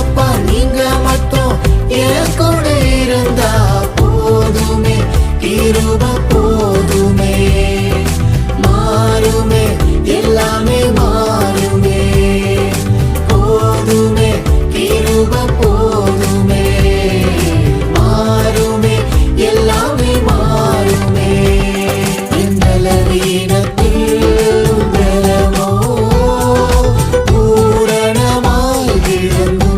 ஏசப்பா நீங்க மட்டும் என் கூட இருந்தா போதுமே, கிருபை போதுமே, மாறுமே எல்லாமே